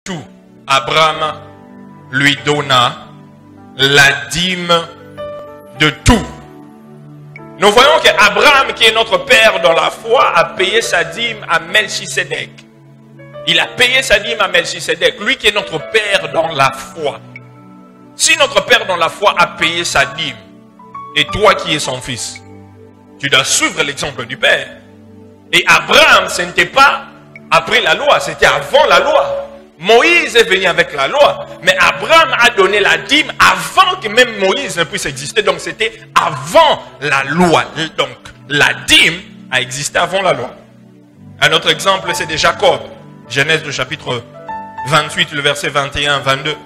tout, Abraham lui donna la dîme de tout. Nous voyons qu'Abraham, qui est notre père dans la foi, a payé sa dîme à Melchisédek. Il a payé sa dîme à Melchisédek, lui qui est notre père dans la foi. Si notre père dans la foi a payé sa dîme, et toi qui es son fils, tu dois suivre l'exemple du père. Et Abraham, ce n'était pas après la loi, c'était avant la loi. Moïse est venu avec la loi, mais Abraham a donné la dîme avant que même Moïse ne puisse exister. Donc c'était avant la loi. Donc la dîme a existé avant la loi. Un autre exemple, c'est de Jacob. Genèse du chapitre 28, le verset 21-22.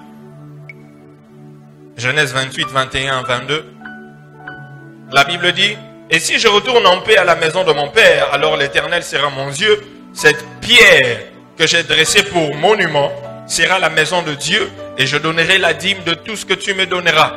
Genèse 28, 21-22. La Bible dit, « Et si je retourne en paix à la maison de mon père, alors l'Éternel sera mon Dieu. Cette pierre que j'ai dressée pour monument sera la maison de Dieu, et je donnerai la dîme de tout ce que tu me donneras. »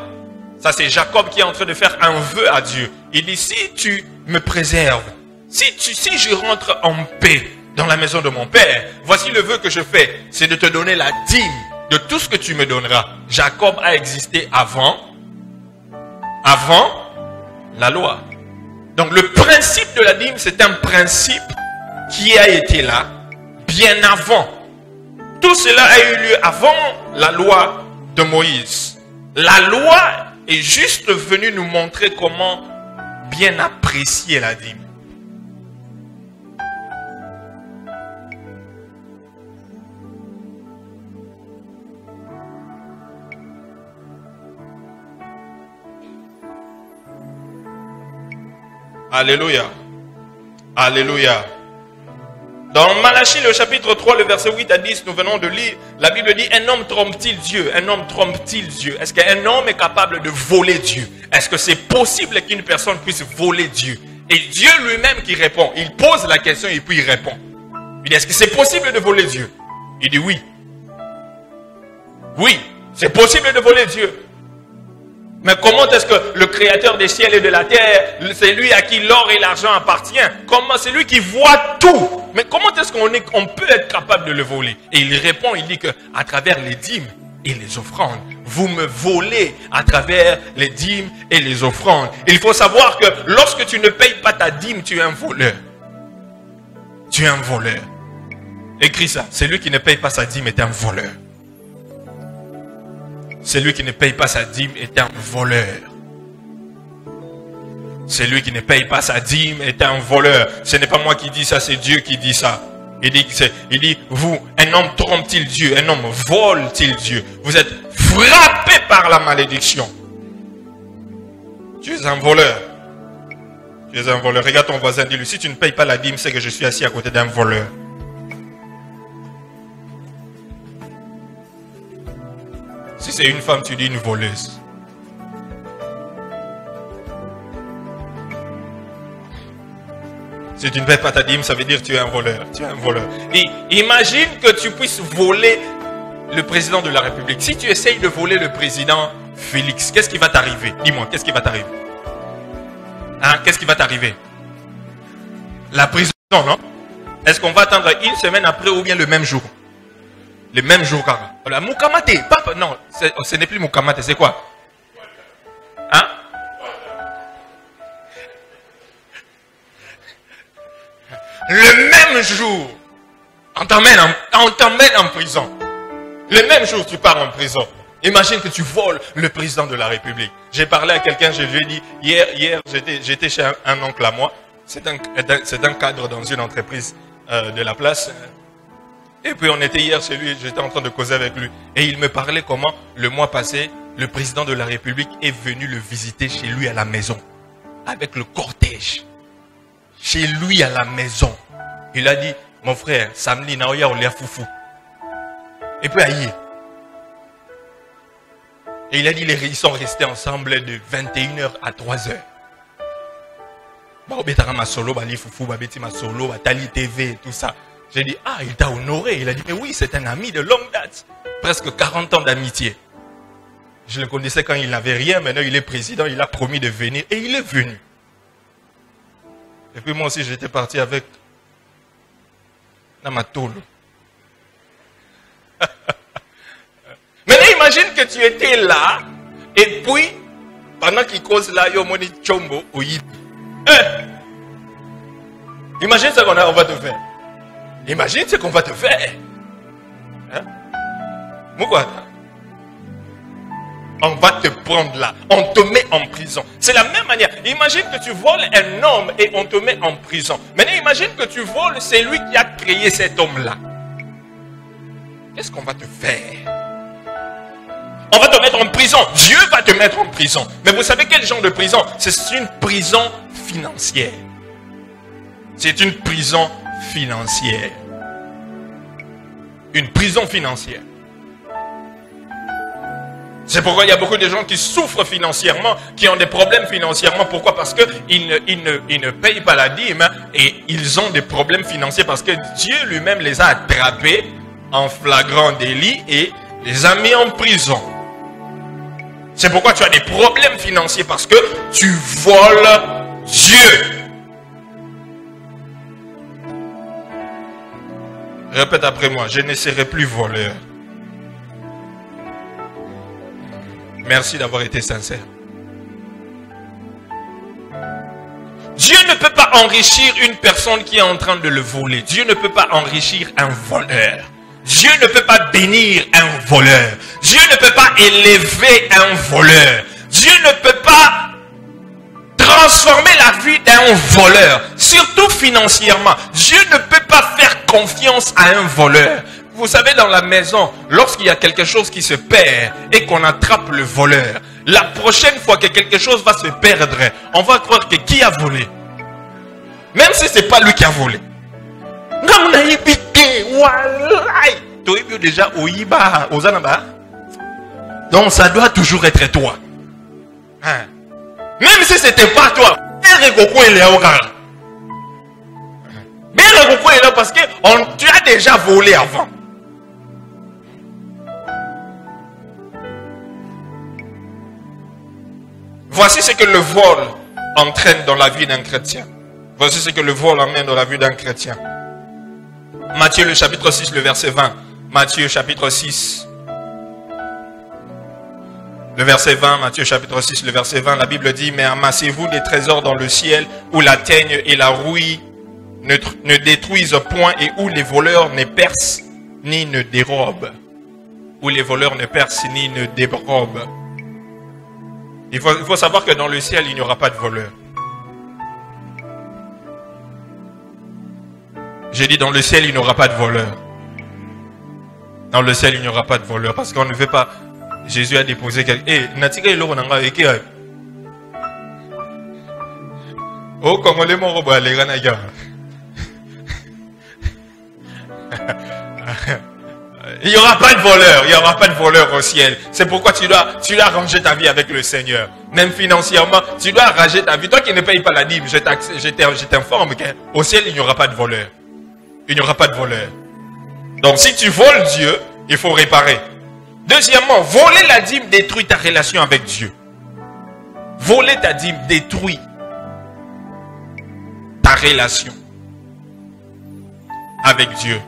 Ça, c'est Jacob qui est en train de faire un vœu à Dieu. Il dit, si tu me préserves, si je rentre en paix dans la maison de mon père, voici le vœu que je fais, c'est de te donner la dîme de tout ce que tu me donneras. Jacob a existé avant la loi. Donc le principe de la dîme, c'est un principe qui a été là bien avant. Tout cela a eu lieu avant la loi de Moïse. La loi est juste venue nous montrer comment bien apprécier la dîme. Alléluia. Alléluia. Dans Malachie, le chapitre 3, le verset 8 à 10, nous venons de lire, la Bible dit, un homme trompe-t-il Dieu? Un homme trompe-t-il Dieu? Est-ce qu'un homme est capable de voler Dieu? Est-ce que c'est possible qu'une personne puisse voler Dieu? Et Dieu lui-même qui répond, il pose la question et puis il répond. Il dit, est-ce que c'est possible de voler Dieu? Il dit oui. Oui, c'est possible de voler Dieu. Mais comment est-ce que le créateur des ciels et de la terre, c'est lui à qui l'or et l'argent appartiennent? Comment c'est lui qui voit tout? Mais comment est-ce qu'on peut être capable de le voler? Et il répond, il dit que à travers les dîmes et les offrandes, vous me volez à travers les dîmes et les offrandes. Il faut savoir que lorsque tu ne payes pas ta dîme, tu es un voleur. Tu es un voleur. Écris ça. Celui qui ne paye pas sa dîme est un voleur. Celui qui ne paye pas sa dîme est un voleur. Celui qui ne paye pas sa dîme est un voleur. Ce n'est pas moi qui dis ça, c'est Dieu qui dit ça. Il dit, vous, un homme trompe-t-il Dieu? Un homme vole-t-il Dieu? Vous êtes frappé par la malédiction. Tu es un voleur. Tu es un voleur. Regarde ton voisin, dis-lui, si tu ne payes pas la dîme, c'est que je suis assis à côté d'un voleur. Si c'est une femme, tu dis une voleuse. Si tu ne payes pas ta dîme, ça veut dire que tu es un voleur. Tu es un voleur. Et imagine que tu puisses voler le président de la République. Si tu essayes de voler le président Félix, qu'est-ce qui va t'arriver? Dis-moi, qu'est-ce qui va t'arriver? Hein? Qu'est-ce qui va t'arriver? La prison, non? Est-ce qu'on va attendre une semaine après ou bien le même jour? Le même jour, car. La Moukamate, papa, non, ce n'est plus Moukamate, c'est quoi? Hein? Le même jour, on t'emmène en prison. Le même jour, tu pars en prison. Imagine que tu voles le président de la République. J'ai parlé à quelqu'un, je lui ai dit, hier j'étais chez un oncle à moi. C'est un cadre dans une entreprise de la place. Et puis on était hier chez lui, j'étais en train de causer avec lui. Et il me parlait comment, le mois passé, le président de la République est venu le visiter chez lui à la maison. Avec le cortège. Chez lui à la maison. Il a dit, mon frère, samedi, naoya on l'a foufou. Et puis aïe. Et il a dit, ils sont restés ensemble de 21h à 3h. Ma solo, foufou, ma solo, Tali TV, tout ça. J'ai dit, ah, il t'a honoré. Il a dit, mais oui, c'est un ami de longue date. Presque 40 ans d'amitié. Je le connaissais quand il n'avait rien. Maintenant, il est président. Il a promis de venir. Et il est venu. Et puis moi aussi, j'étais parti avec Namatolo. que tu étais là, et puis, pendant qu'il cause là, yo moni chombo, oui. Imagine ce qu'on va te faire. Imagine ce qu'on va te faire. Hein? Pourquoi? On va te prendre là. On te met en prison. C'est la même manière. Imagine que tu voles un homme et on te met en prison. Maintenant, imagine que tu voles, c'est lui qui a créé cet homme-là. Qu'est-ce qu'on va te faire? On va te mettre en prison. Dieu va te mettre en prison. Mais vous savez quel genre de prison? C'est une prison financière. C'est une prison financière. Une prison financière. C'est pourquoi il y a beaucoup de gens qui souffrent financièrement, qui ont des problèmes financièrement. Pourquoi? Parce qu'ils ne payent pas la dîme et ils ont des problèmes financiers parce que Dieu lui-même les a attrapés en flagrant délit et les a mis en prison. C'est pourquoi tu as des problèmes financiers parce que tu voles Dieu. Répète après moi, je ne serai plus voleur. Merci d'avoir été sincère. Dieu ne peut pas enrichir une personne qui est en train de le voler. Dieu ne peut pas enrichir un voleur. Dieu ne peut pas bénir un voleur. Dieu ne peut pas élever un voleur. Dieu ne peut pas transformer la vie d'un voleur. Surtout financièrement. Dieu ne peut pas faire confiance à un voleur. Vous savez, dans la maison, lorsqu'il y a quelque chose qui se perd et qu'on attrape le voleur, la prochaine fois que quelque chose va se perdre, on va croire que qui a volé? Même si ce n'est pas lui qui a volé. Donc ça doit toujours être toi. Même si ce n'était pas toi, parce que tu as déjà volé avant. Voici ce que le vol entraîne dans la vie d'un chrétien. Voici ce que le vol amène dans la vie d'un chrétien. Matthieu le chapitre 6, le verset 20. Matthieu chapitre 6. Le verset 20, Matthieu chapitre 6, le verset 20, la Bible dit, mais amassez-vous des trésors dans le ciel où la teigne et la rouille ne détruisent point et où les voleurs ne percent ni ne dérobent. Où les voleurs ne percent ni ne dérobent. Il faut savoir que dans le ciel, il n'y aura pas de voleurs. J'ai dit dans le ciel, il n'y aura pas de voleurs. Dans le ciel, il n'y aura pas de voleurs. Parce qu'on ne veut pas... Jésus a déposé quelque... Oh, Congolais, mon robot, les gars. Il n'y aura pas de voleur, il n'y aura pas de voleur au ciel. C'est pourquoi tu dois ranger ta vie avec le Seigneur. Même financièrement, tu dois ranger ta vie. Toi qui ne payes pas la dîme, je t'informe qu'au ciel, il n'y aura pas de voleur. Il n'y aura pas de voleur. Donc si tu voles Dieu, il faut réparer. Deuxièmement, voler la dîme détruit ta relation avec Dieu. Voler ta dîme détruit ta relation avec Dieu.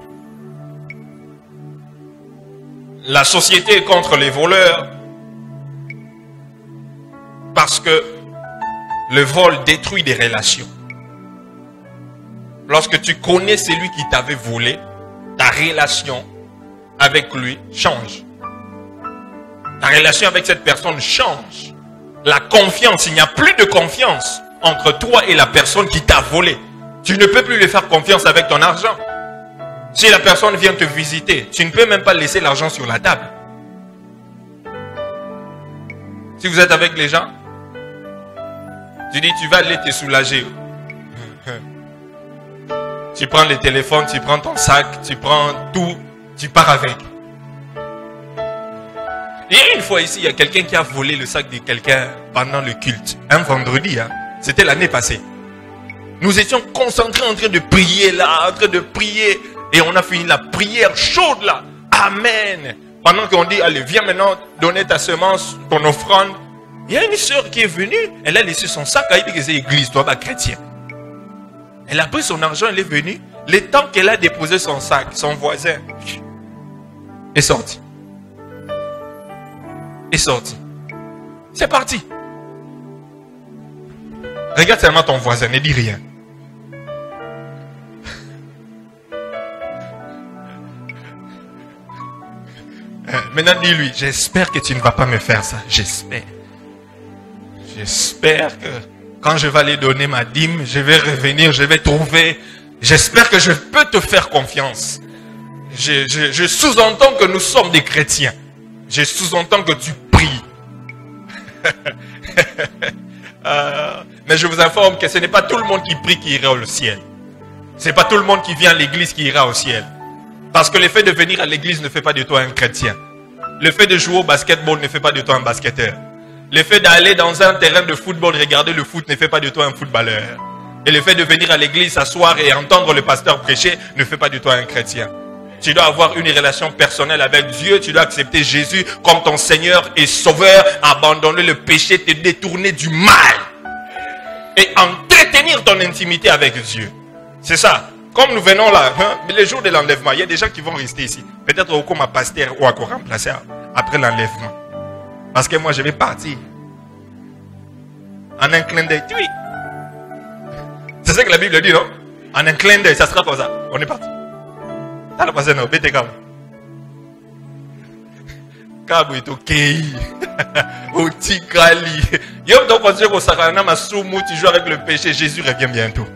La société est contre les voleurs parce que le vol détruit des relations. Lorsque tu connais celui qui t'avait volé, ta relation avec lui change. Ta relation avec cette personne change. La confiance, il n'y a plus de confiance entre toi et la personne qui t'a volé. Tu ne peux plus lui faire confiance avec ton argent. Si la personne vient te visiter, tu ne peux même pas laisser l'argent sur la table. Si vous êtes avec les gens, tu dis tu vas aller te soulager. Tu prends le téléphone, tu prends ton sac, tu prends tout, tu pars avec. Il y a une fois ici, il y a quelqu'un qui a volé le sac de quelqu'un pendant le culte. Un vendredi, c'était l'année passée. Nous étions concentrés en train de prier là, en train de prier. Et on a fini la prière chaude là. Amen. Pendant qu'on dit, allez, viens maintenant donner ta semence, ton offrande. Il y a une sœur qui est venue, elle a laissé son sac, elle a dit que c'est l'église, toi, chrétien. Elle a pris son argent, elle est venue. Le temps qu'elle a déposé son sac, son voisin est sorti. est sorti. C'est parti. Regarde seulement ton voisin, ne dis rien. Maintenant, dis-lui, j'espère que tu ne vas pas me faire ça. J'espère. J'espère que quand je vais aller donner ma dîme, je vais revenir, je vais trouver. J'espère que je peux te faire confiance. Je sous-entends que nous sommes des chrétiens. Je sous-entends que tu pries. Mais je vous informe que ce n'est pas tout le monde qui prie qui ira au ciel. Ce n'est pas tout le monde qui vient à l'église qui ira au ciel. Parce que le fait de venir à l'église ne fait pas de toi un chrétien. Le fait de jouer au basketball ne fait pas de toi un basketteur. Le fait d'aller dans un terrain de football regarder le foot ne fait pas de toi un footballeur. Et le fait de venir à l'église s'asseoir et entendre le pasteur prêcher ne fait pas de toi un chrétien. Tu dois avoir une relation personnelle avec Dieu. Tu dois accepter Jésus comme ton Seigneur et Sauveur. Abandonner le péché, te détourner du mal. Et entretenir ton intimité avec Dieu. C'est ça. Comme nous venons là, les jours de l'enlèvement, il y a des gens qui vont rester ici. Peut-être au comme pasteur ou à remplacer après l'enlèvement. Parce que moi, je vais partir. En un clin d'œil. Oui. C'est ça que la Bible dit, non? En un clin d'œil, ça sera comme ça. On est parti. Ça va passer, non? Bête comme. Kabu est ok. Au Tikali. Yom donc on dit au Sarana Massoumou, tu joues avec le péché. Jésus revient bientôt.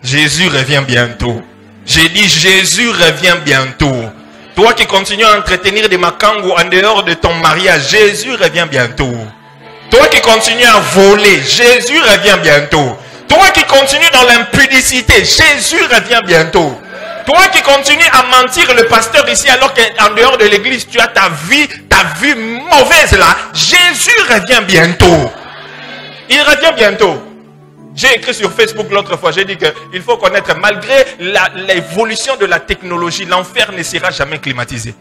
Jésus revient bientôt. J'ai dit Jésus revient bientôt. Toi qui continues à entretenir des makangou en dehors de ton mariage, Jésus revient bientôt. Toi qui continues à voler, Jésus revient bientôt. Toi qui continues dans l'impudicité, Jésus revient bientôt. Toi qui continues à mentir le pasteur ici alors qu'en dehors de l'église, tu as ta vie mauvaise là, Jésus revient bientôt. Il revient bientôt. J'ai écrit sur Facebook l'autre fois, j'ai dit qu'il faut connaître, malgré l'évolution de la technologie, l'enfer ne sera jamais climatisé.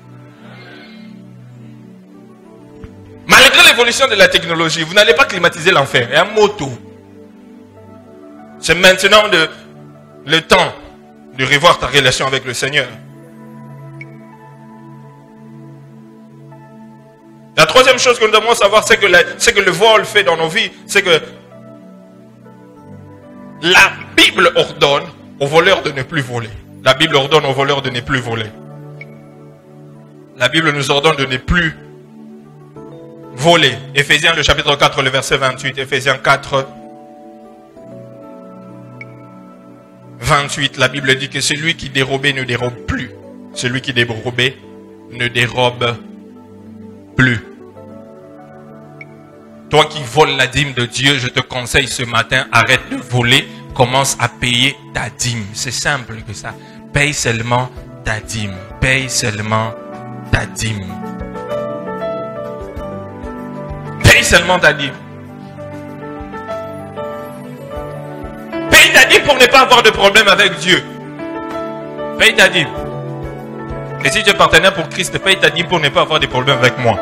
Malgré l'évolution de la technologie, vous n'allez pas climatiser l'enfer. C'est un moto. C'est maintenant le temps de revoir ta relation avec le Seigneur. La troisième chose que nous devons savoir, c'est que le vol fait dans nos vies, c'est que la Bible ordonne aux voleurs de ne plus voler. La Bible ordonne aux voleurs de ne plus voler. La Bible nous ordonne de ne plus voler. Éphésiens le chapitre 4, le verset 28. Éphésiens 4, 28. La Bible dit que celui qui dérobait ne dérobe plus. Celui qui dérobait ne dérobe plus. Toi qui voles la dîme de Dieu, je te conseille ce matin, arrête de voler, commence à payer ta dîme. C'est simple que ça. Paye seulement ta dîme. Paye seulement ta dîme. Paye seulement ta dîme. Paye ta dîme pour ne pas avoir de problème avec Dieu. Paye ta dîme. Et si tu es partenaire pour Christ, paye ta dîme pour ne pas avoir de problème avec moi.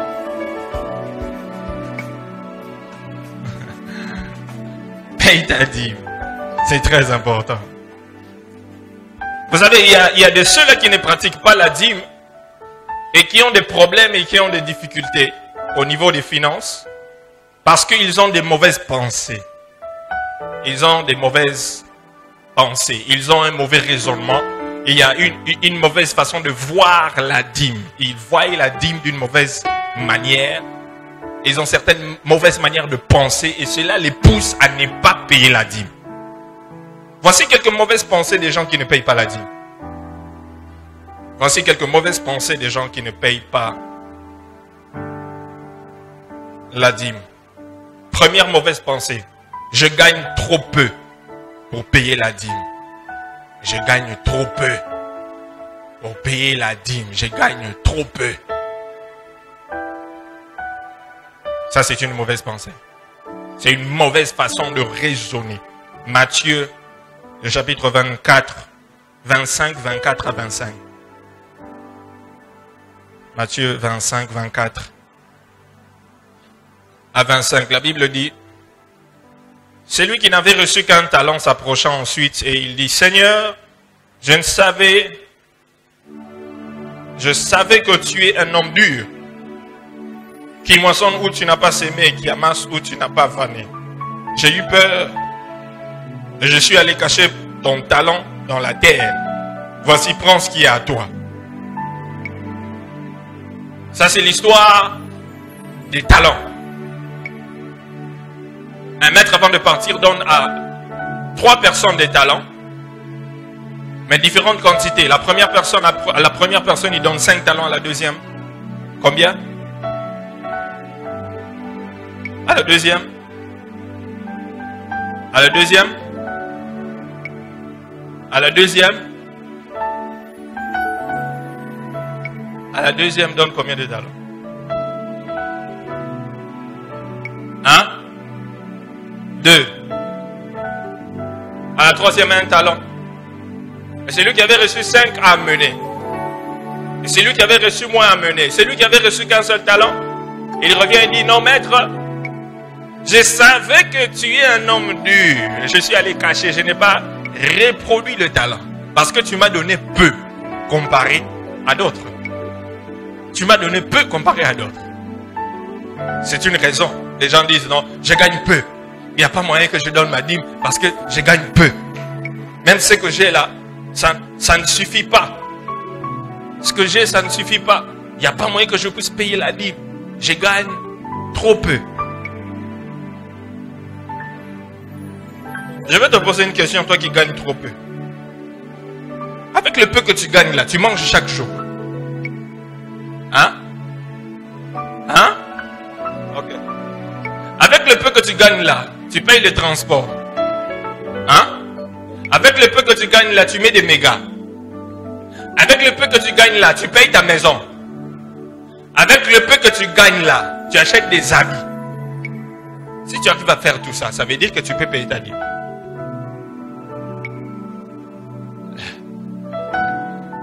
Paye ta dîme. C'est très important. Vous savez, il y a de ceux-là qui ne pratiquent pas la dîme et qui ont des problèmes et qui ont des difficultés au niveau des finances parce qu'ils ont des mauvaises pensées. Ils ont des mauvaises pensées. Ils ont un mauvais raisonnement. Et il y a une mauvaise façon de voir la dîme. Ils voient la dîme d'une mauvaise manière. Ils ont certaines mauvaises manières de penser et cela les pousse à ne pas payer la dîme. Voici quelques mauvaises pensées des gens qui ne payent pas la dîme. Voici quelques mauvaises pensées des gens qui ne payent pas la dîme. Première mauvaise pensée. Je gagne trop peu pour payer la dîme. Je gagne trop peu pour payer la dîme. Je gagne trop peu. Ça, c'est une mauvaise pensée. C'est une mauvaise façon de raisonner. Matthieu, le chapitre 24, 25, 24 à 25. Matthieu 25, 24 à 25. La Bible dit, celui qui n'avait reçu qu'un talent s'approcha ensuite et il dit, Seigneur, je savais que tu es un homme dur, qui moissonne où tu n'as pas sémé et qui amasse où tu n'as pas fané. J'ai eu peur et je suis allé cacher ton talent dans la terre. Voici, prends ce qui est à toi. Ça, c'est l'histoire des talents. Un maître, avant de partir, donne à 3 personnes des talents, mais différentes quantités. À la première personne, il donne 5 talents. À la deuxième, combien? À la deuxième? À la deuxième? À la deuxième? À la deuxième, donne combien de talents? Hein? 2. À la troisième, 1 talent. Et celui qui avait reçu 5 a amené. Et celui qui avait reçu moins a amené. Celui qui avait reçu qu'un seul talent, il revient et dit, non maître, je savais que tu es un homme dur. Je suis allé cacher, je n'ai pas reproduit le talent. Parce que tu m'as donné peu comparé à d'autres. Tu m'as donné peu comparé à d'autres. C'est une raison. Les gens disent, non, je gagne peu. Il n'y a pas moyen que je donne ma dîme parce que je gagne peu. Même ce que j'ai là, ça ne suffit pas. Ce que j'ai, ça ne suffit pas. Il n'y a pas moyen que je puisse payer la dîme. Je gagne trop peu. Je vais te poser une question, toi qui gagnes trop peu. Avec le peu que tu gagnes là, tu manges chaque jour. Hein? Hein? Ok. Avec le peu que tu gagnes là, tu payes le transport. Hein? Avec le peu que tu gagnes là, tu mets des mégas. Avec le peu que tu gagnes là, tu payes ta maison. Avec le peu que tu gagnes là, tu achètes des habits. Si tu arrives à faire tout ça, ça veut dire que tu peux payer ta dîme.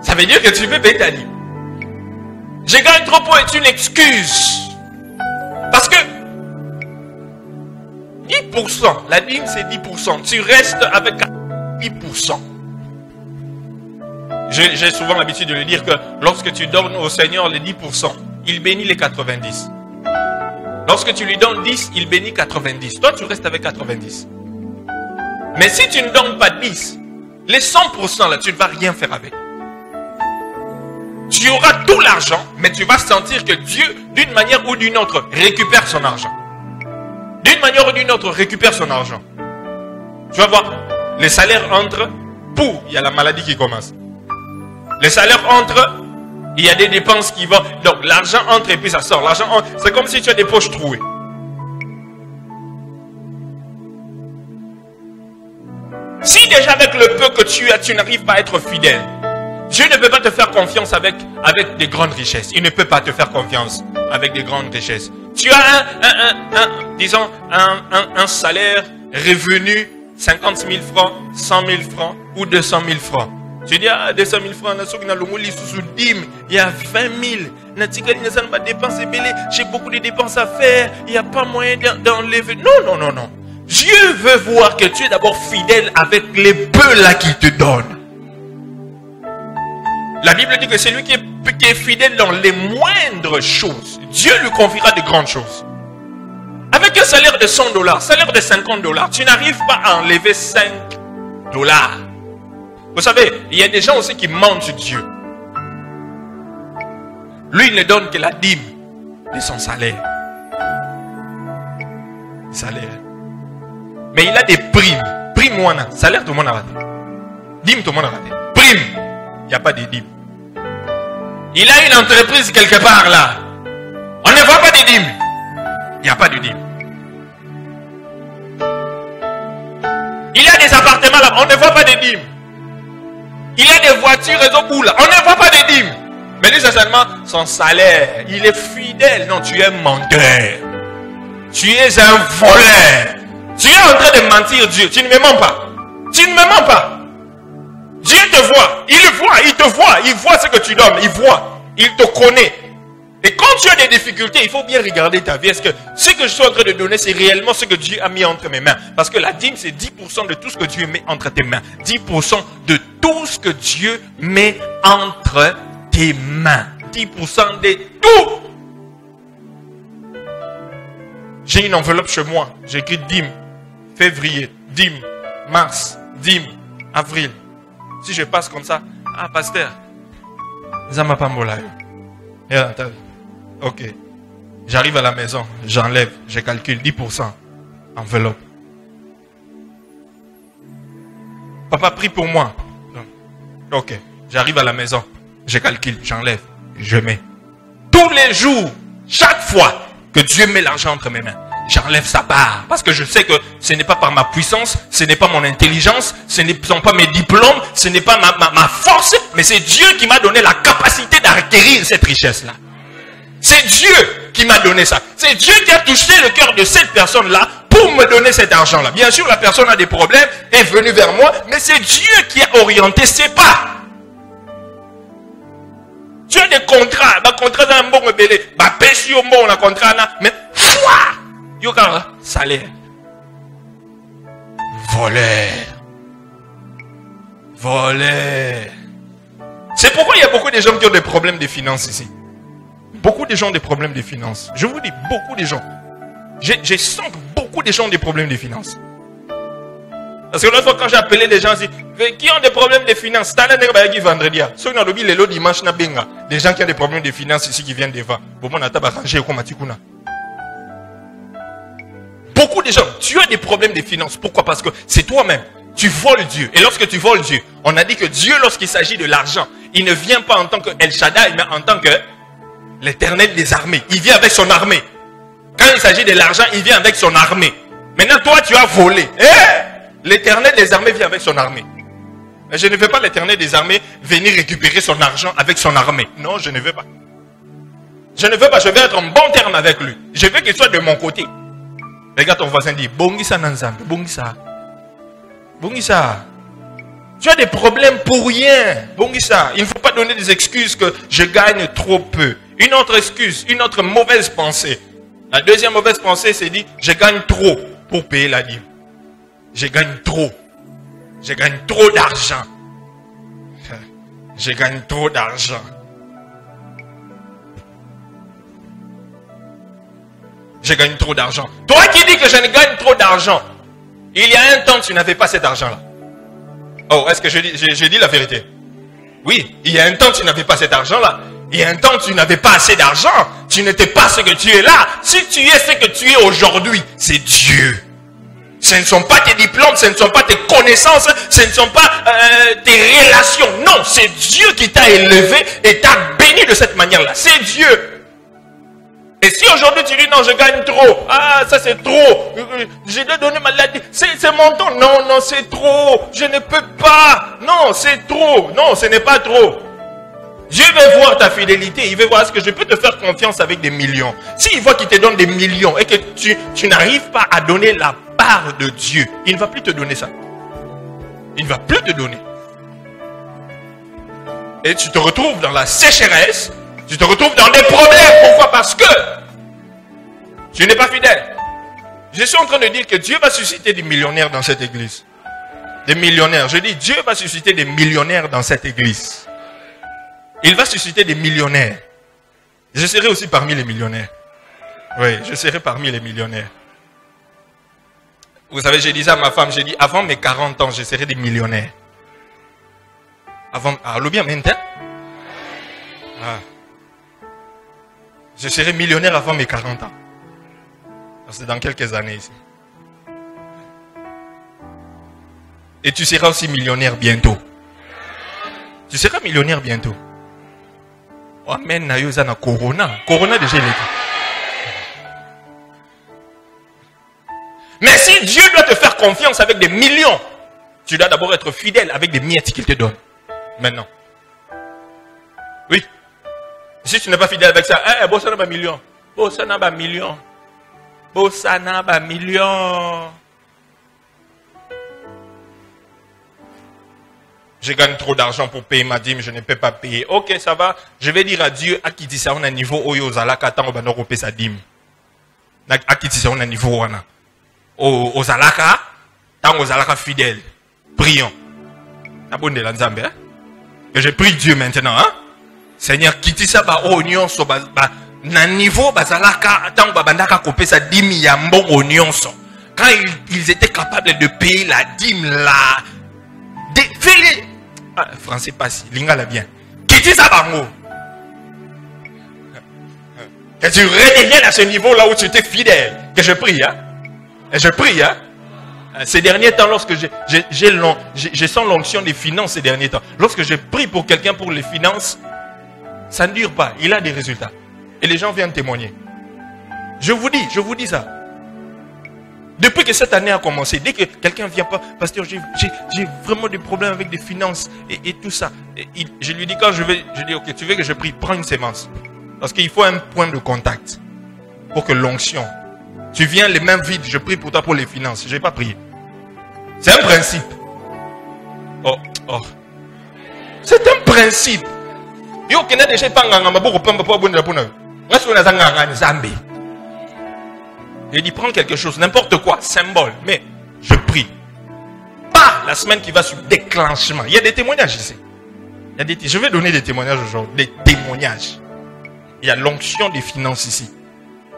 Ça veut dire que tu peux payer ta dîme. Je gagne trop peu est une excuse. Parce que 10%, la dîme c'est 10%. Tu restes avec 10%. J'ai souvent l'habitude de le dire que lorsque tu donnes au Seigneur les 10%, il bénit les 90. Lorsque tu lui donnes 10, il bénit 90. Toi, tu restes avec 90. Mais si tu ne donnes pas 10, les 100% là, tu ne vas rien faire avec. Tu auras tout l'argent, mais tu vas sentir que Dieu, d'une manière ou d'une autre, récupère son argent. D'une manière ou d'une autre, récupère son argent. Tu vas voir, les salaires entrent, pour, il y a la maladie qui commence. Les salaires entrent, il y a des dépenses qui vont. Donc l'argent entre et puis ça sort. L'argent entre, c'est comme si tu as des poches trouées. Si déjà avec le peu que tu as, tu n'arrives pas à être fidèle, Dieu ne peut pas te faire confiance avec des grandes richesses. Il ne peut pas te faire confiance avec des grandes richesses. Tu as un salaire revenu 50 000 francs, 100 000 francs ou 200 000 francs. Tu dis, 200 000 francs, il y a 20 000. J'ai beaucoup de dépenses à faire. Il n'y a pas moyen d'enlever. Non. Dieu veut voir que tu es d'abord fidèle avec les peu là qu'il te donne. La Bible dit que celui qui est fidèle dans les moindres choses, Dieu lui confiera de grandes choses. Avec un salaire de $100, salaire de $50, tu n'arrives pas à enlever $5. Vous savez, il y a des gens aussi qui mentent Dieu. Lui, il ne donne que la dîme de son salaire. Mais il a des primes. Prime, salaire, tout le monde a raté. Dîme, tout le monde a raté. Prime, il n'y a pas de dîme. Il a une entreprise quelque part là. On ne voit pas de dîme. Il n'y a pas de dîme. Il a des appartements là. On ne voit pas de dîme. Il a des voitures et des bouts là. On ne voit pas de dîme. Mais lui, c'est seulement son salaire. Il est fidèle. Non, tu es un menteur. Tu es un voleur. Tu es en train de mentir Dieu. Tu ne me mens pas. Tu ne me mens pas. Dieu te voit. Il te voit. Il voit ce que tu donnes. Il voit. Il te connaît. Et quand tu as des difficultés, il faut bien regarder ta vie. Est-ce que ce que je suis en train de donner, c'est réellement ce que Dieu a mis entre mes mains? Parce que la dîme, c'est 10% de tout ce que Dieu met entre tes mains. 10% de tout ce que Dieu met entre tes mains. 10% de tout. J'ai une enveloppe chez moi. J'ai écrit dîme, février, dîme, mars, dîme, avril. Si je passe comme ça, ah, pasteur, Zama Pambola. Ok. J'arrive à la maison, j'enlève, je calcule 10%. Enveloppe. Papa prie pour moi. Ok. J'arrive à la maison, je calcule, j'enlève, je mets. Tous les jours, chaque fois que Dieu met l'argent entre mes mains, j'enlève sa part. Parce que je sais que ce n'est pas par ma puissance, ce n'est pas mon intelligence, ce ne sont pas mes diplômes, ce n'est pas ma force, mais c'est Dieu qui m'a donné la capacité d'acquérir cette richesse-là. C'est Dieu qui m'a donné ça. C'est Dieu qui a touché le cœur de cette personne-là pour me donner cet argent-là. Bien sûr, la personne a des problèmes, est venue vers moi, mais c'est Dieu qui a orienté ses pas. Tu as des contrats, ma contrat dans un bon rebelle, ma pêche au bon la contrat là, mais yo salaire. Voleur. C'est pourquoi il y a beaucoup de gens qui ont des problèmes de finances ici. Beaucoup de gens ont des problèmes de finances. Je vous dis, beaucoup de gens. Je sens que beaucoup de gens ont des problèmes de finances. Parce que l'autre fois, quand j'ai appelé les gens, qui ont des problèmes de finances, vendredi. Des gens qui ont des problèmes de finances ici qui viennent devant. Beaucoup de gens, tu as des problèmes de finances. Pourquoi? Parce que c'est toi-même. Tu voles Dieu. Et lorsque tu voles Dieu, on a dit que Dieu, lorsqu'il s'agit de l'argent, il ne vient pas en tant que El Shaddai, mais en tant que l'Éternel des armées. Il vient avec son armée. Quand il s'agit de l'argent, il vient avec son armée. Maintenant, toi, tu as volé. L'Éternel des armées vient avec son armée. Mais je ne veux pas l'Éternel des armées venir récupérer son argent avec son armée. Non, je ne veux pas. Je ne veux pas. Je veux être en bon terme avec lui. Je veux qu'il soit de mon côté. Regarde ton voisin, dit Bongisa Nanzambe, Bongisa. Bongisa. Tu as des problèmes pour rien. Bongisa. Il ne faut pas donner des excuses que je gagne trop peu. Une autre excuse, une autre mauvaise pensée. La deuxième mauvaise pensée, c'est dit je gagne trop pour payer la dîme. Je gagne trop. Je gagne trop d'argent. Je gagne trop d'argent. Je gagne trop d'argent. Toi qui dis que je ne gagne trop d'argent, il y a un temps, tu n'avais pas cet argent-là. Oh, est-ce que je dis la vérité? Oui, il y a un temps, tu n'avais pas cet argent-là. Il y a un temps, tu n'avais pas assez d'argent. Tu n'étais pas ce que tu es là. Si tu es ce que tu es aujourd'hui, c'est Dieu. Ce ne sont pas tes diplômes, ce ne sont pas tes connaissances, ce ne sont pas tes relations. Non, c'est Dieu qui t'a élevé et t'a béni de cette manière-là. C'est Dieu. Et si aujourd'hui tu dis non, je gagne trop. Ah, ça c'est trop. Je dois donner ma lettre. C'est mon temps. Non, non, c'est trop. Je ne peux pas. Non, c'est trop. Non, ce n'est pas trop. Dieu veut voir ta fidélité. Il veut voir est-ce que je peux te faire confiance avec des millions. S'il voit qu'il te donne des millions et que tu n'arrives pas à donner la part de Dieu, il ne va plus te donner ça. Il ne va plus te donner. Et tu te retrouves dans la sécheresse. Tu te retrouves dans des problèmes. Pourquoi? Parce que tu n'es pas fidèle. Je suis en train de dire que Dieu va susciter des millionnaires dans cette église. Des millionnaires. Je dis Dieu va susciter des millionnaires dans cette église. Il va susciter des millionnaires. Je serai aussi parmi les millionnaires. Oui, je serai parmi les millionnaires. Vous savez, j'ai dit ça à ma femme, j'ai dit, avant mes 40 ans, je serai des millionnaires. Avant, bien maintenant. Je serai millionnaire avant mes 40 ans. C'est dans quelques années ici. Et tu seras aussi millionnaire bientôt. Tu seras millionnaire bientôt. Amen. Corona. Corona déjà il est. Mais si Dieu doit te faire confiance avec des millions, tu dois d'abord être fidèle avec des miettes qu'il te donne. Maintenant. Oui. Si tu n'es pas fidèle avec ça, bossa n'a pas million. Bossa n'a pas million. Bossa n'a pas million. Je gagne trop d'argent pour payer ma dîme, je ne peux pas payer. Ok, ça va. Je vais dire à Dieu, à qui dit ça, on a un niveau où aux alaka, tant on va nous repayer sa dîme. À qui dit ça, on a un niveau où aux alaka, tant aux alaka fidèles. Prions. Que je prie Dieu maintenant, hein. Seigneur, quitte ça, oignon, na niveau bazalaka tant babandaka kopesa 10 ya mbongo nyonso. Quand ils étaient capables de payer la dîme là, français passe, lingala bien. Kiti ça bango. Que tu redeviennes à ce niveau là où tu étais fidèle. Que je prie, hein. Et je prie, hein. Ces derniers temps, lorsque je sens l'onction des finances ces derniers temps. Lorsque je prie pour quelqu'un pour les finances, ça ne dure pas. Il a des résultats. Et les gens viennent témoigner. Je vous dis ça. Depuis que cette année a commencé, dès que quelqu'un vient pas, pasteur, j'ai vraiment des problèmes avec des finances et tout ça. Je lui dis quand je dis, ok, tu veux que je prie, prends une sémence. Parce qu'il faut un point de contact pour que l'onction. Tu viens les mains vides, je prie pour toi pour les finances. Je n'ai pas prié. C'est un principe. Oh. C'est un principe. Il dit prends quelque chose, n'importe quoi, symbole. Mais je prie. Pas la semaine qui va sur déclenchement. Il y a des témoignages ici. Je vais donner des témoignages aujourd'hui. Des témoignages. Il y a l'onction des finances ici.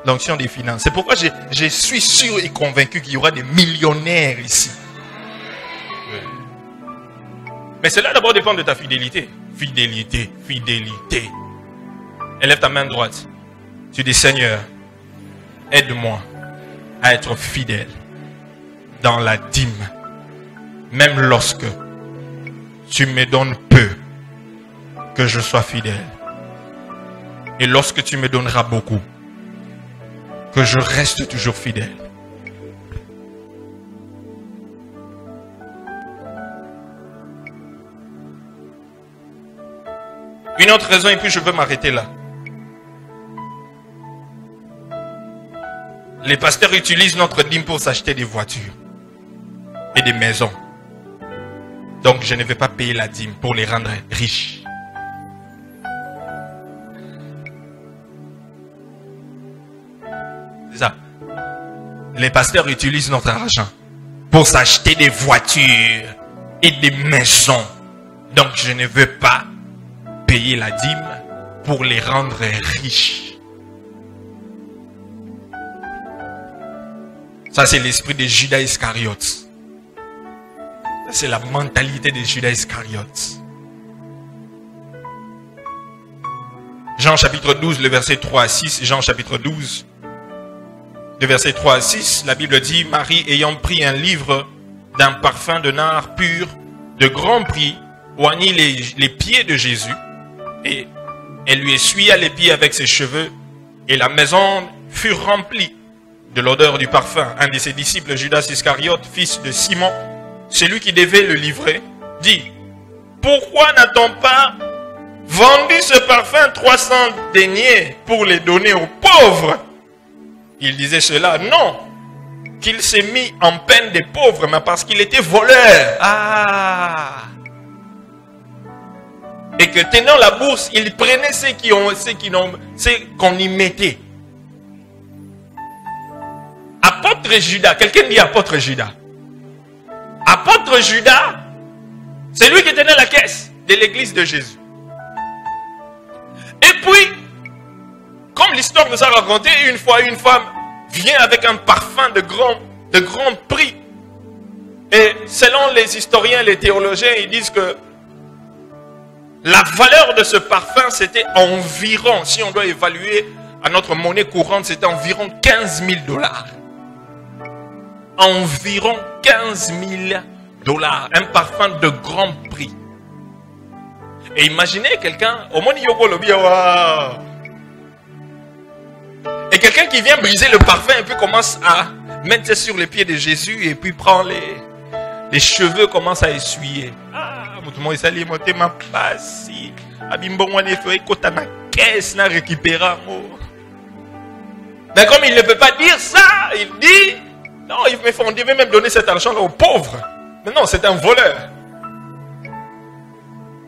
L'onction des finances. C'est pourquoi je suis sûr et convaincu qu'il y aura des millionnaires ici. Mais cela d'abord dépend de ta fidélité. Fidélité. Élève ta main droite. Tu dis Seigneur, aide-moi à être fidèle dans la dîme. Même lorsque tu me donnes peu, que je sois fidèle. Et lorsque tu me donneras beaucoup, que je reste toujours fidèle. Une autre raison, et puis je veux m'arrêter là. Les pasteurs utilisent notre dîme pour s'acheter des voitures et des maisons. Donc je ne vais pas payer la dîme pour les rendre riches. C'est ça. Les pasteurs utilisent notre argent pour s'acheter des voitures et des maisons. Donc je ne veux pas payer la dîme pour les rendre riches. Ça, c'est l'esprit de Judas Iscariote. Ça, c'est la mentalité de Judas Iscariote. Jean chapitre 12, le verset 3 à 6. Jean chapitre 12, le verset 3 à 6. La Bible dit, Marie ayant pris un livre d'un parfum de nard pur, de grand prix, oignit les pieds de Jésus, et elle lui essuya les pieds avec ses cheveux, et la maison fut remplie de l'odeur du parfum. Un de ses disciples, Judas Iscariote, fils de Simon, celui qui devait le livrer, dit, pourquoi n'a-t-on pas vendu ce parfum 300 deniers pour les donner aux pauvres? Il disait cela, non, qu'il s'est mis en peine des pauvres, mais parce qu'il était voleur. Et que tenant la bourse, il prenait ceux qu'on y mettait. Apôtre Judas, quelqu'un dit apôtre Judas. Apôtre Judas, c'est lui qui tenait la caisse de l'église de Jésus. Et puis, comme l'histoire nous a raconté, une fois une femme vient avec un parfum de grand prix. Et selon les historiens, les théologiens, ils disent que la valeur de ce parfum, c'était environ, si on doit évaluer à notre monnaie courante, c'était environ 15 000 $. Environ 15 000 $. Un parfum de grand prix. Et imaginez quelqu'un, au monde et quelqu'un qui vient briser le parfum et puis commence à mettre sur les pieds de Jésus et puis prend les cheveux, commence à essuyer. Mais comme il ne peut pas dire ça, il dit, non, on devait même donner cet argent-là aux pauvres. Mais non, c'est un voleur.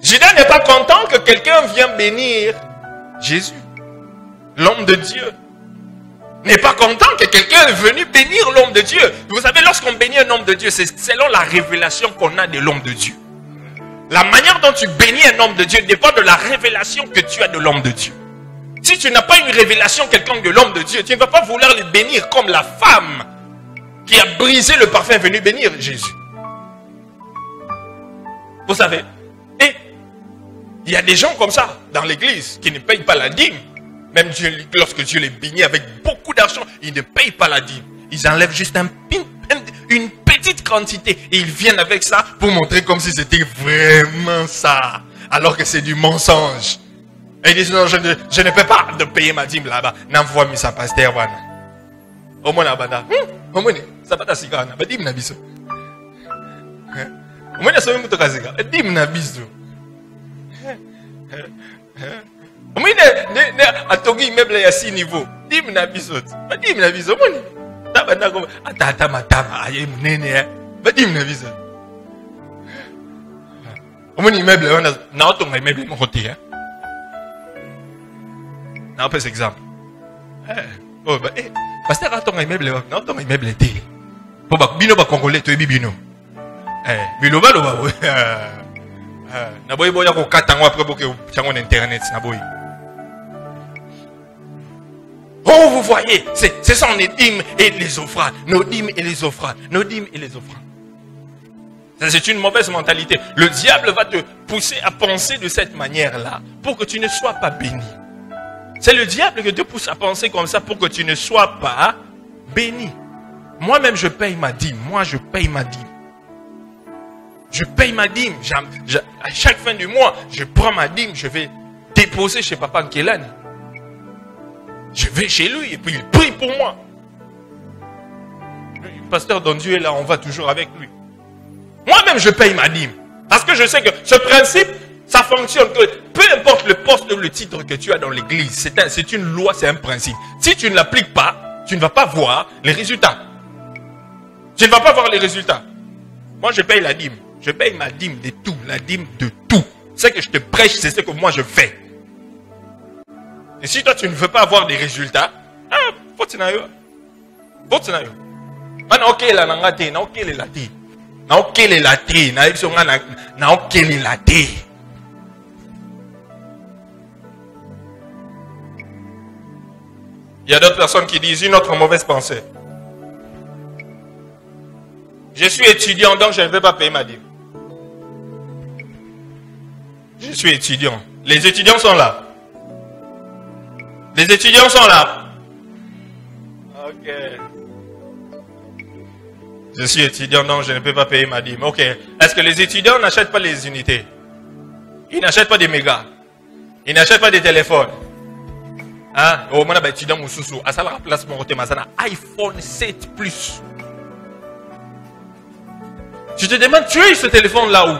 Judas n'est pas content que quelqu'un vienne bénir Jésus, l'homme de Dieu. N'est pas content que quelqu'un est venu bénir l'homme de Dieu. Vous savez, lorsqu'on bénit un homme de Dieu, c'est selon la révélation qu'on a de l'homme de Dieu. La manière dont tu bénis un homme de Dieu dépend de la révélation que tu as de l'homme de Dieu. Si tu n'as pas une révélation quelconque de l'homme de Dieu, tu ne vas pas vouloir le bénir comme la femme qui a brisé le parfum est venue bénir Jésus. Vous savez, et il y a des gens comme ça dans l'église qui ne payent pas la dîme. Même Dieu, lorsque Dieu les bénit avec beaucoup d'argent, ils ne payent pas la dîme. Ils enlèvent juste une petite quantité et ils viennent avec ça pour montrer comme si c'était vraiment ça. Alors que c'est du mensonge. Et ils disent non, je ne peux pas de payer ma dîme là-bas. N'envoie mis sa pasteur. Au moins, au moins, ça va t'assurer. Ma dîme n'a biso. Au moins, ça va m'utiliser. Dîme n'a biso. Au moins, à Togi, immeuble à 6 niveaux. Dîme n'a biso. Ma dîme n'a biso. Au moins, immeuble, on a un immeuble mon côté. Un peu exemple. Pasteur, a ton immeuble, non, ton immeuble était. Pour bino ba congolais, tu es bibino. Bilo ba lo ba. Na boy boya ko katango après boke chango internet na boy. Oh, vous voyez, c'est ça les dîmes et les offrandes. Nos dîmes et les offrandes. Nos dîmes et les offrandes. Ça, c'est une mauvaise mentalité. Le diable va te pousser à penser de cette manière-là pour que tu ne sois pas béni. C'est le diable qui te pousse à penser comme ça pour que tu ne sois pas béni. Moi-même, je paye ma dîme. Moi, je paye ma dîme. Je paye ma dîme. À chaque fin du mois, je prends ma dîme. Je vais déposer chez Papa Nkelani. Je vais chez lui et puis il prie pour moi. Le pasteur Dondieu est là, on va toujours avec lui. Moi-même, je paye ma dîme. Parce que je sais que ce principe, ça fonctionne. Que peu importe le poste ou le titre que tu as dans l'église, c'est une loi, c'est un principe. Si tu ne l'appliques pas, tu ne vas pas voir les résultats. Tu ne vas pas voir les résultats. Moi, je paye la dîme. Je paye ma dîme de tout. La dîme de tout. Ce que je te prêche, c'est ce que moi je fais. Et si toi, tu ne veux pas avoir des résultats, faut que tu n'ailles pas. Faut que tu n'ailles pas. Ok, là, ok, les latés. Ok, les latés. Ok, les latés. Il y a d'autres personnes qui disent une autre mauvaise pensée. Je suis étudiant, donc je ne vais pas payer ma dîme. Je suis étudiant. Les étudiants sont là. Les étudiants sont là. Ok. Je suis étudiant, donc je ne peux pas payer ma dîme. Ok. Est-ce que les étudiants n'achètent pas les unités? Ils n'achètent pas des mégas. Ils n'achètent pas des téléphones. Hein? Oh, mon étudiant Moussoussou. À ça, la place, mon côté, iPhone 7 Plus. Tu te demandes, tu as eu ce téléphone là où?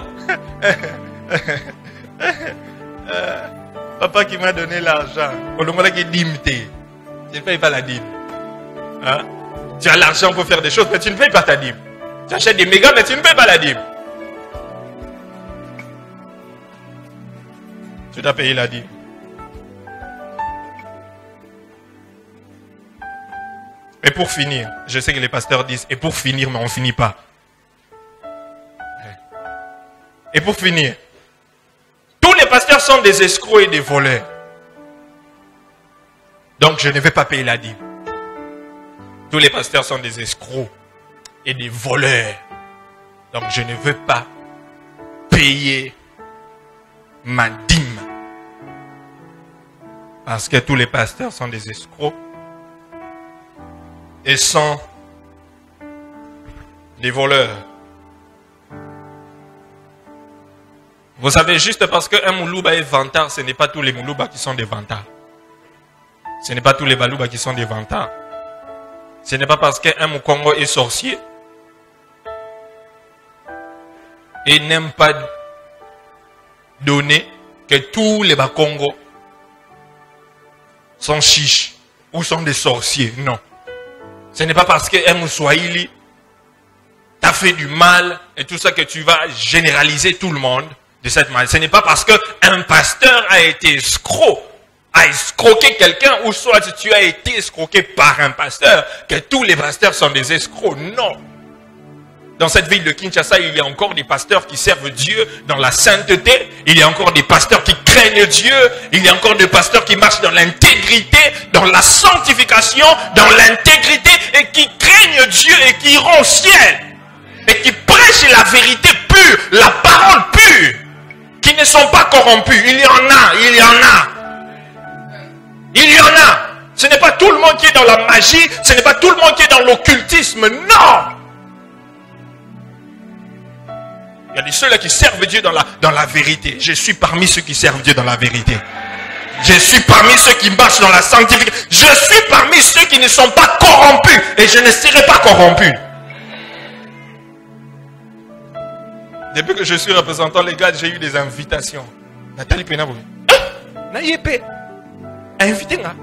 Papa qui m'a donné l'argent. Tu ne payes pas la dîme. Hein? Tu as l'argent pour faire des choses, mais tu ne payes pas ta dîme. Tu achètes des mégas, mais tu ne payes pas la dîme. Tu dois payer la dîme. Et pour finir, je sais que les pasteurs disent, et pour finir, mais on ne finit pas. Et pour finir, tous les pasteurs sont des escrocs et des voleurs. Donc je ne vais pas payer la dîme. Tous les pasteurs sont des escrocs et des voleurs. Donc je ne veux pas payer ma dîme. Parce que tous les pasteurs sont des escrocs et sont des voleurs. Vous savez, juste parce qu'un Moulouba est vantard, ce n'est pas tous les Moulouba qui sont des vantards. Ce n'est pas tous les Balouba qui sont des vantards. Ce n'est pas parce qu'un Moukongo est sorcier et n'aime pas donner que tous les Bakongo sont chiches ou sont des sorciers. Non. Ce n'est pas parce qu'un Moussouaïli t'a fait du mal et tout ça que tu vas généraliser tout le monde de cette manière. Ce n'est pas parce qu'un pasteur a été escroc, a escroqué quelqu'un, ou soit tu as été escroqué par un pasteur, que tous les pasteurs sont des escrocs. Non. Dans cette ville de Kinshasa, il y a encore des pasteurs qui servent Dieu dans la sainteté. Il y a encore des pasteurs qui craignent Dieu. Il y a encore des pasteurs qui marchent dans l'intégrité, dans la sanctification, dans l'intégrité et qui craignent Dieu et qui iront au ciel. Et qui prêchent la vérité pure, la parole pure, qui ne sont pas corrompus. Il y en a, il y en a. Il y en a. Ce n'est pas tout le monde qui est dans la magie, ce n'est pas tout le monde qui est dans l'occultisme, non. Il y a des ceux-là qui servent Dieu dans la vérité. Je suis parmi ceux qui servent Dieu dans la vérité. Je suis parmi ceux qui marchent dans la sanctification. Je suis parmi ceux qui ne sont pas corrompus. Et je ne serai pas corrompu. Depuis que je suis représentant légal, j'ai eu des invitations. Nathalie Pénabo. Naïepé. Invité-nga.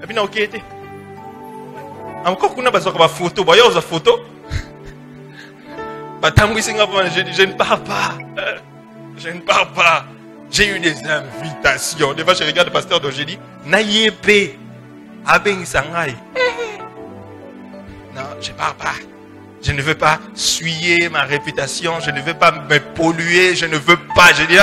Et puis, ok, été. Encore qu'on a besoin de photo. Bah, il y a une photo. Je ne pars pas. Je ne pars pas. J'ai eu des invitations. Des fois, je regarde le pasteur dont j'ai dit, Naïepé, Abeng Sangai. Non, je ne pars pas. Je ne veux pas souiller ma réputation. Je ne veux pas me polluer. Je ne veux pas. Je dis,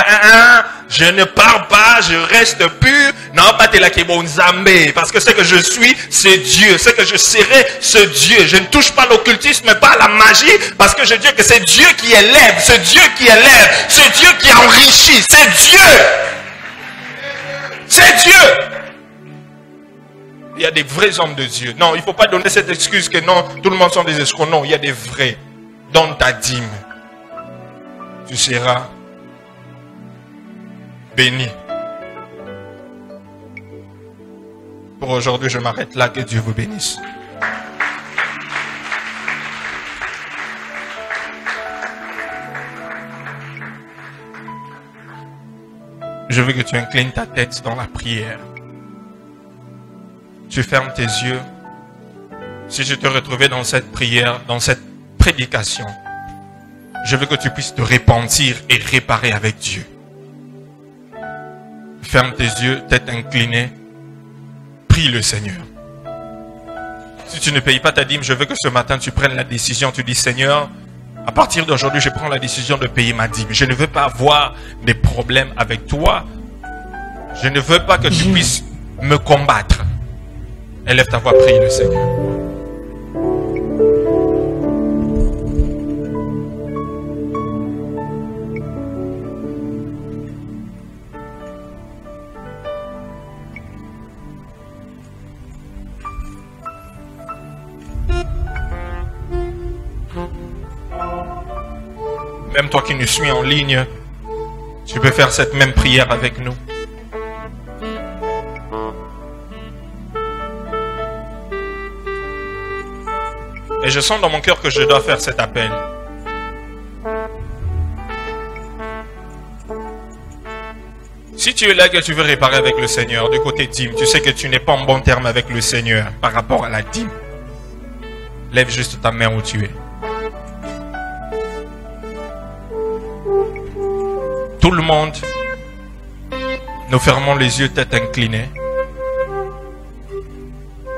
je ne pars pas. Je reste pur. Non, pas te la Zambé. Parce que ce que je suis, c'est Dieu. Ce que je serai, c'est Dieu. Je ne touche pas l'occultisme, pas la magie. Parce que je dis que c'est Dieu qui élève. C'est Dieu qui élève. C'est Dieu qui enrichit. C'est Dieu. C'est Dieu. Il y a des vrais hommes de Dieu. Non, il ne faut pas donner cette excuse que non, tout le monde sont des escrocs. Non, il y a des vrais. Donne ta dîme. Tu seras béni. Pour aujourd'hui, je m'arrête là. Que Dieu vous bénisse. Je veux que tu inclines ta tête dans la prière. Tu fermes tes yeux. Si je te retrouvais dans cette prière, dans cette prédication, je veux que tu puisses te repentir et réparer avec Dieu. Ferme tes yeux, tête inclinée. Prie le Seigneur. Si tu ne payes pas ta dîme, je veux que ce matin tu prennes la décision. Tu dis, Seigneur, à partir d'aujourd'hui, je prends la décision de payer ma dîme. Je ne veux pas avoir des problèmes avec toi. Je ne veux pas que tu puisses me combattre. Élève ta voix, prie le Seigneur. Même toi qui nous suis en ligne, tu peux faire cette même prière avec nous. Et je sens dans mon cœur que je dois faire cet appel. Si tu es là que tu veux réparer avec le Seigneur, du côté dîme, tu sais que tu n'es pas en bon terme avec le Seigneur par rapport à la dîme. Lève juste ta main où tu es. Tout le monde, nous fermons les yeux, tête inclinée.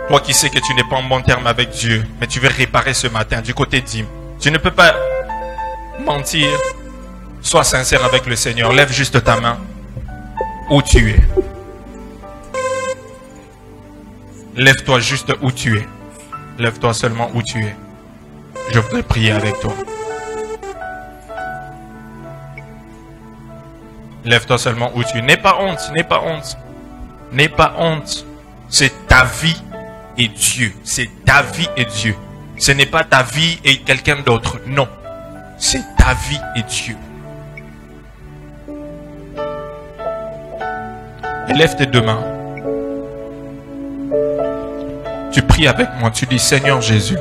Toi qui sais que tu n'es pas en bon terme avec Dieu, mais tu veux réparer ce matin du côté dîme. Tu ne peux pas mentir. Sois sincère avec le Seigneur. Lève juste ta main où tu es. Lève-toi juste où tu es. Lève-toi seulement où tu es. Je voudrais prier avec toi. Lève-toi seulement où tu es. N'aie pas honte, n'aie pas honte. N'aie pas honte. C'est ta vie et Dieu. C'est ta vie et Dieu. Ce n'est pas ta vie et quelqu'un d'autre. Non. C'est ta vie et Dieu. Lève tes deux mains. Tu pries avec moi. Tu dis, Seigneur Jésus,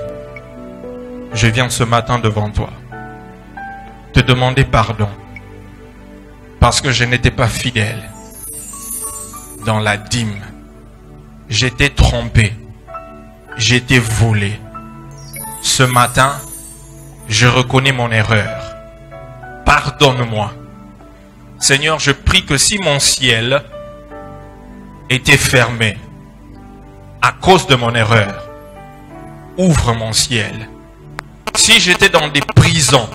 je viens ce matin devant toi te demander pardon parce que je n'étais pas fidèle dans la dîme. J'étais trompé. J'étais volé. Ce matin, je reconnais mon erreur. Pardonne-moi. Seigneur, je prie que si mon ciel était fermé à cause de mon erreur, ouvre mon ciel Si j'étais dans des prisons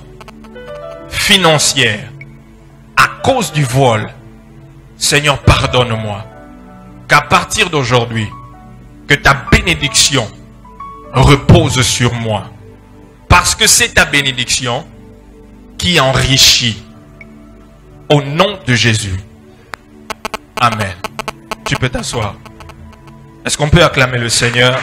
financières à cause du vol, Seigneur, pardonne-moi. Qu'à partir d'aujourd'hui, que ta bénédiction repose sur moi. Parce que c'est ta bénédiction qui enrichit. Au nom de Jésus. Amen. Tu peux t'asseoir. Est-ce qu'on peut acclamer le Seigneur?